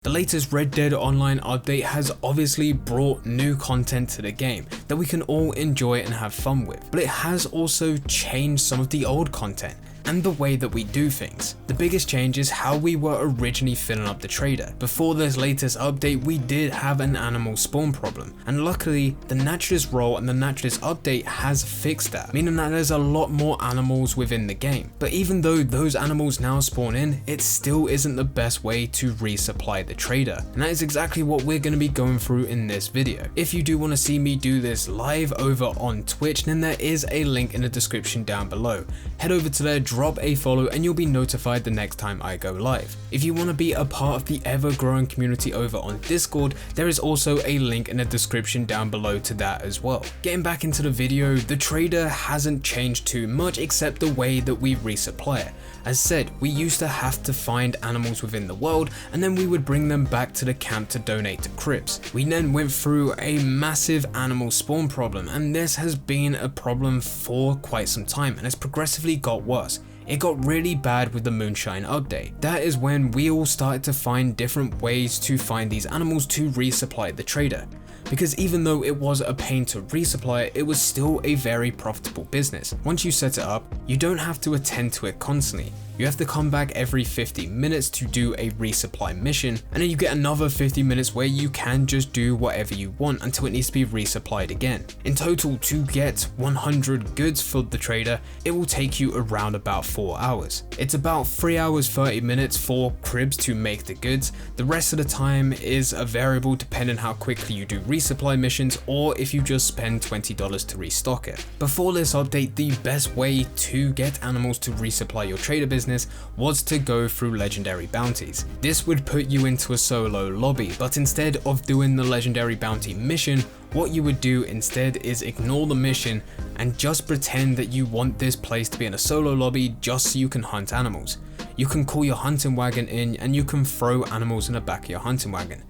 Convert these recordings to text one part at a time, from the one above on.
The latest Red Dead Online update has obviously brought new content to the game that we can all enjoy and have fun with, but it has also changed some of the old content and the way that we do things. The biggest change is how we were originally filling up the trader. Before this latest update, we did have an animal spawn problem, and luckily the naturalist role and the naturalist update has fixed that, meaning that there's a lot more animals within the game. But even though those animals now spawn in, it still isn't the best way to resupply the trader, and that is exactly what we're going to be going through in this video. If you do want to see me do this live over on Twitch, then there is a link in the description down below. Head over to there, drop a follow, and you'll be notified the next time I go live. If you want to be a part of the ever-growing community over on Discord, there is also a link in the description down below to that as well. Getting back into the video, the trader hasn't changed too much except the way that we resupply it. As said, we used to have to find animals within the world and then we would bring them back to the camp to donate to crypts. We then went through a massive animal spawn problem, and this has been a problem for quite some time and has progressively got worse. It got really bad with the Moonshine update. That is when we all started to find different ways to find these animals to resupply the trader. Because even though it was a pain to resupply it, it was still a very profitable business. Once you set it up, you don't have to attend to it constantly. You have to come back every 50 minutes to do a resupply mission, and then you get another 50 minutes where you can just do whatever you want until it needs to be resupplied again. In total, to get 100 goods for the trader, it will take you around about 4 hours. It's about 3 hours 30 minutes for cribs to make the goods. The rest of the time is a variable depending how quickly you do resupply missions or if you just spend $20 to restock it. Before this update, the best way to get animals to resupply your trader business was to go through legendary bounties. This would put you into a solo lobby, but instead of doing the legendary bounty mission, what you would do instead is ignore the mission and just pretend that you want this place to be in a solo lobby just so you can hunt animals. You can call your hunting wagon in and you can throw animals in the back of your hunting wagon.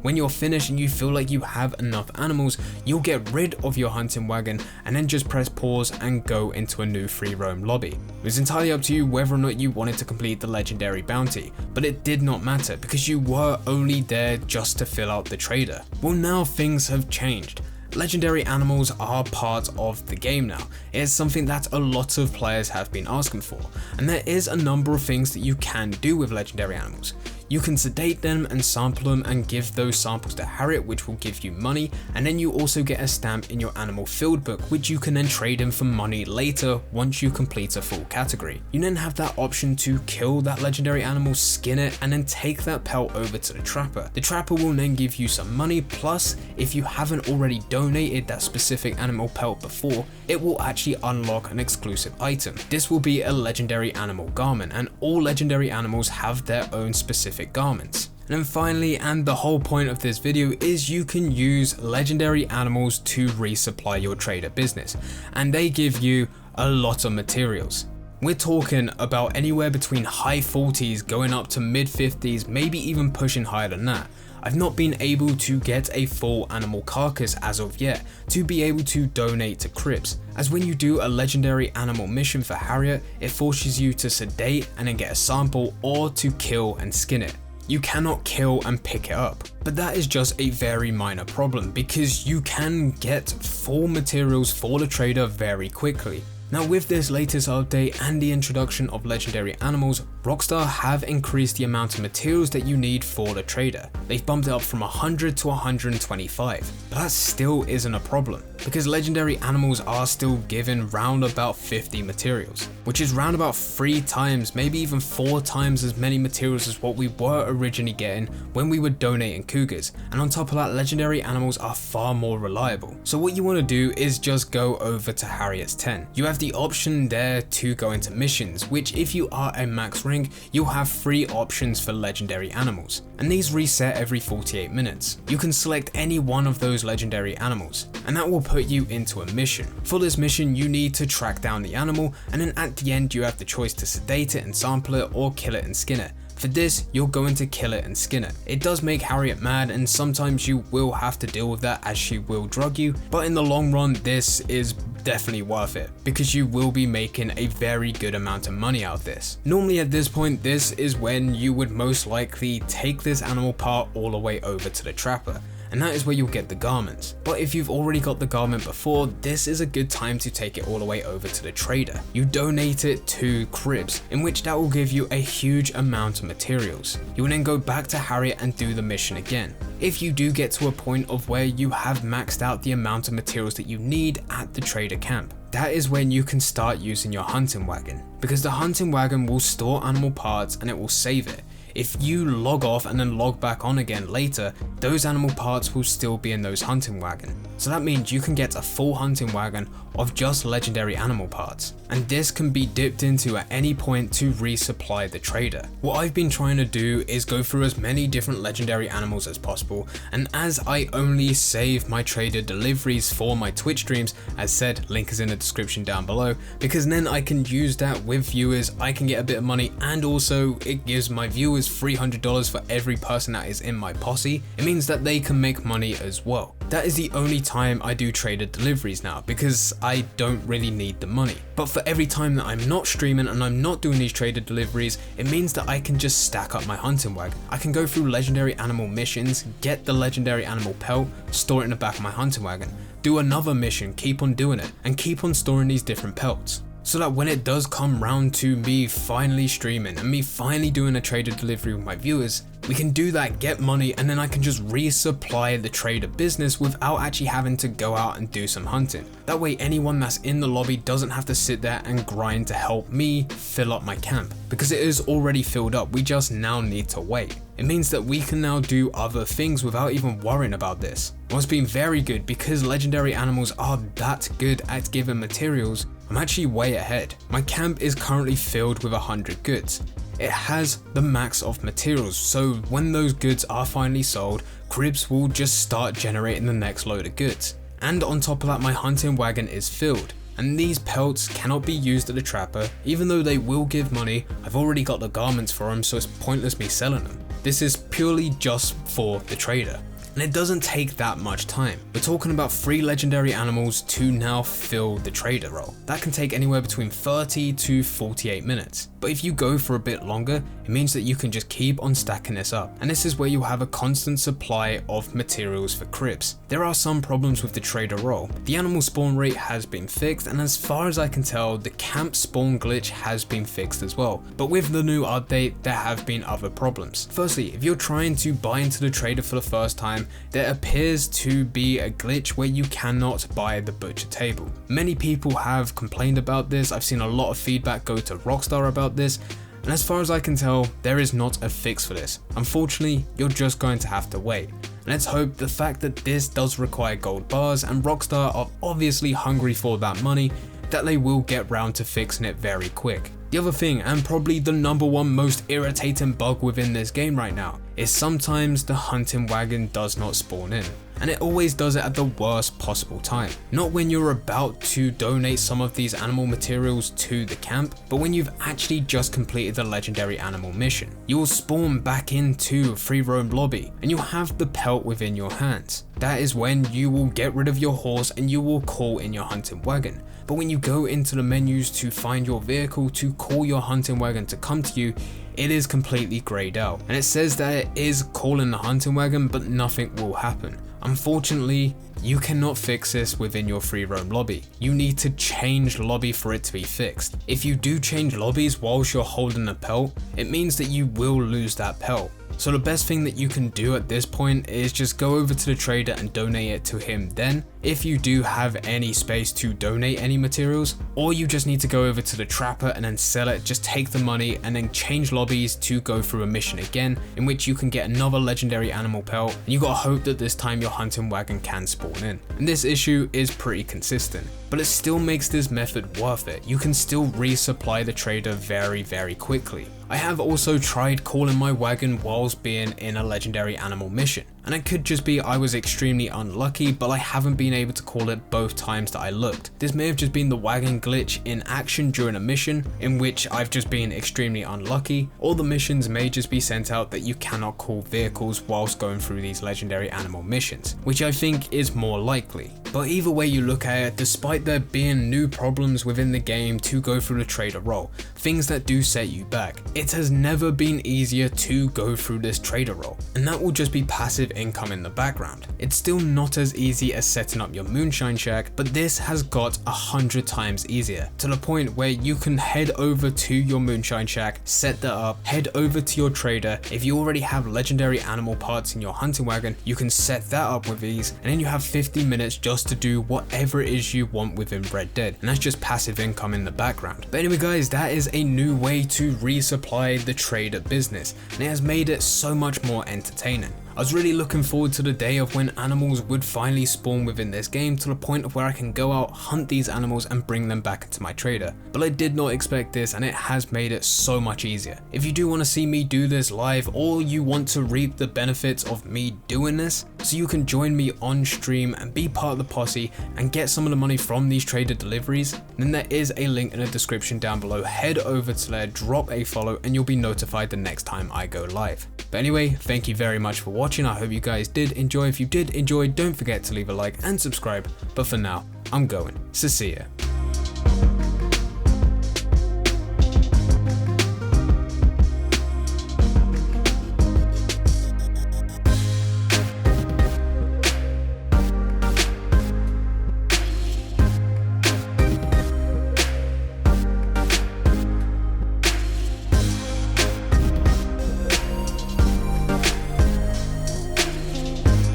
When you're finished and you feel like you have enough animals, you'll get rid of your hunting wagon and then just press pause and go into a new free roam lobby. It was entirely up to you whether or not you wanted to complete the legendary bounty, but it did not matter because you were only there just to fill out the trader. Well, now things have changed. Legendary animals are part of the game now. It is something that a lot of players have been asking for, and there is a number of things that you can do with legendary animals. You can sedate them and sample them and give those samples to Harriet, which will give you money, and then you also get a stamp in your animal field book which you can then trade in for money later once you complete a full category. You then have that option to kill that legendary animal, skin it, and then take that pelt over to the trapper. The trapper will then give you some money, plus if you haven't already donated that specific animal pelt before, it will actually unlock an exclusive item. This will be a legendary animal garment, and all legendary animals have their own specific garments. And then finally, and the whole point of this video, is you can use legendary animals to resupply your trader business, and they give you a lot of materials. We're talking about anywhere between high 40s going up to mid 50s, maybe even pushing higher than that. I've not been able to get a full animal carcass as of yet to be able to donate to crypts, as when you do a legendary animal mission for Harriet, it forces you to sedate and then get a sample, or to kill and skin it. You cannot kill and pick it up. But that is just a very minor problem because you can get full materials for the trader very quickly. Now, with this latest update and the introduction of legendary animals, Rockstar have increased the amount of materials that you need for the trader. They've bumped it up from 100 to 125, but that still isn't a problem because legendary animals are still given round about 50 materials, which is round about 3 times, maybe even 4 times as many materials as what we were originally getting when we were donating cougars. And on top of that, legendary animals are far more reliable. So what you want to do is just go over to Harriet's 10. You have the option there to go into missions, which if you are a max rank, you'll have 3 options for legendary animals, and these reset every 48 minutes. You can select any one of those legendary animals, and that will put you into a mission. For this mission, you need to track down the animal, and then at the end you have the choice to sedate it and sample it, or kill it and skin it. For this, you're going to kill it and skin it. It does make Harriet mad, and sometimes you will have to deal with that as she will drug you, but in the long run, this is definitely worth it because you will be making a very good amount of money out of this. Normally at this point, this is when you would most likely take this animal part all the way over to the trapper, and that is where you'll get the garments. But if you've already got the garment before, this is a good time to take it all the way over to the trader. You donate it to Cribs, in which that will give you a huge amount of materials. You will then go back to Harriet and do the mission again. If you do get to a point of where you have maxed out the amount of materials that you need at the trader camp, that is when you can start using your hunting wagon, because the hunting wagon will store animal parts and it will save it. If you log off and then log back on again later, those animal parts will still be in those hunting wagon. So that means you can get a full hunting wagon of just legendary animal parts. And this can be dipped into at any point to resupply the trader. What I've been trying to do is go through as many different legendary animals as possible, and as I only save my trader deliveries for my Twitch streams, as said, link is in the description down below, because then I can use that with viewers, I can get a bit of money, and also it gives my viewers $300 for every person that is in my posse. It means that they can make money as well. That is the only time I do trader deliveries now, because I don't really need the money. But for every time that I'm not streaming and I'm not doing these trader deliveries, it means that I can just stack up my hunting wagon. I can go through legendary animal missions, get the legendary animal pelt, store it in the back of my hunting wagon, do another mission, keep on doing it, and keep on storing these different pelts. So that when it does come round to me finally streaming and me finally doing a trader delivery with my viewers, we can do that, get money, and then I can just resupply the trader business without actually having to go out and do some hunting. That way anyone that's in the lobby doesn't have to sit there and grind to help me fill up my camp, because it is already filled up, we just now need to wait. It means that we can now do other things without even worrying about this. What's been very good, because legendary animals are that good at giving materials, I'm actually way ahead. My camp is currently filled with 100 goods. It has the max of materials, so when those goods are finally sold, Cribs will just start generating the next load of goods. And on top of that, my hunting wagon is filled. And these pelts cannot be used at the trapper, even though they will give money. I've already got the garments for them, so it's pointless me selling them. This is purely just for the trader. And it doesn't take that much time. We're talking about 3 legendary animals to now fill the trader role. That can take anywhere between 30 to 48 minutes. But if you go for a bit longer, it means that you can just keep on stacking this up. And this is where you'll have a constant supply of materials for Cribs. There are some problems with the trader role. The animal spawn rate has been fixed, and as far as I can tell, the camp spawn glitch has been fixed as well. But with the new update, there have been other problems. Firstly, if you're trying to buy into the trader for the first time, there appears to be a glitch where you cannot buy the butcher table. Many people have complained about this. I've seen a lot of feedback go to Rockstar about this, and as far as I can tell, there is not a fix for this. Unfortunately, you're just going to have to wait. Let's hope the fact that this does require gold bars, and Rockstar are obviously hungry for that money, that they will get round to fixing it very quick. The other thing, and probably the number one most irritating bug within this game right now, is sometimes the hunting wagon does not spawn in. And it always does it at the worst possible time. Not when you're about to donate some of these animal materials to the camp, but when you've actually just completed the legendary animal mission. You will spawn back into a free roam lobby, and you'll have the pelt within your hands. That is when you will get rid of your horse and you will call in your hunting wagon. But when you go into the menus to find your vehicle to call your hunting wagon to come to you, it is completely grayed out. And it says that it is calling the hunting wagon, but nothing will happen. Unfortunately, you cannot fix this within your free roam lobby. You need to change lobby for it to be fixed. If you do change lobbies whilst you're holding a pelt, it means that you will lose that pelt. So the best thing that you can do at this point is just go over to the trader and donate it to him then, if you do have any space to donate any materials, or you just need to go over to the trapper and then sell it, just take the money and then change lobbies to go through a mission again, in which you can get another legendary animal pelt, and you gotta hope that this time your hunting wagon can spawn in. And this issue is pretty consistent, but it still makes this method worth it. You can still resupply the trader very quickly. I have also tried calling my wagon whilst being in a legendary animal mission, and it could just be I was extremely unlucky, but I haven't been able to call it both times that I looked. This may have just been the wagon glitch in action during a mission in which I've just been extremely unlucky, or the missions may just be sent out that you cannot call vehicles whilst going through these legendary animal missions, which I think is more likely. But either way you look at it, despite there being new problems within the game to go through the trader role, things that do set you back, it has never been easier to go through this trader role, and that will just be passive income in the background. It's still not as easy as setting up your moonshine shack, but this has got 100 times easier, to the point where you can head over to your moonshine shack, set that up, head over to your trader. If you already have legendary animal parts in your hunting wagon, you can set that up with ease, and then you have 50 minutes just to do whatever it is you want within Red Dead, and that's just passive income in the background. But anyway guys, that is a new way to resupply the trader business, and it has made it so much more entertaining. I was really looking forward to the day of when animals would finally spawn within this game, to the point of where I can go out, hunt these animals and bring them back into my trader. But I did not expect this, and it has made it so much easier. If you do want to see me do this live, or you want to reap the benefits of me doing this, so you can join me on stream and be part of the posse and get some of the money from these trader deliveries, then there is a link in the description down below. Head over to there, drop a follow, and you'll be notified the next time I go live. But anyway, thank you very much for watching. I hope you guys did enjoy. If you did enjoy, don't forget to leave a like and subscribe. But for now, I'm going. So see ya.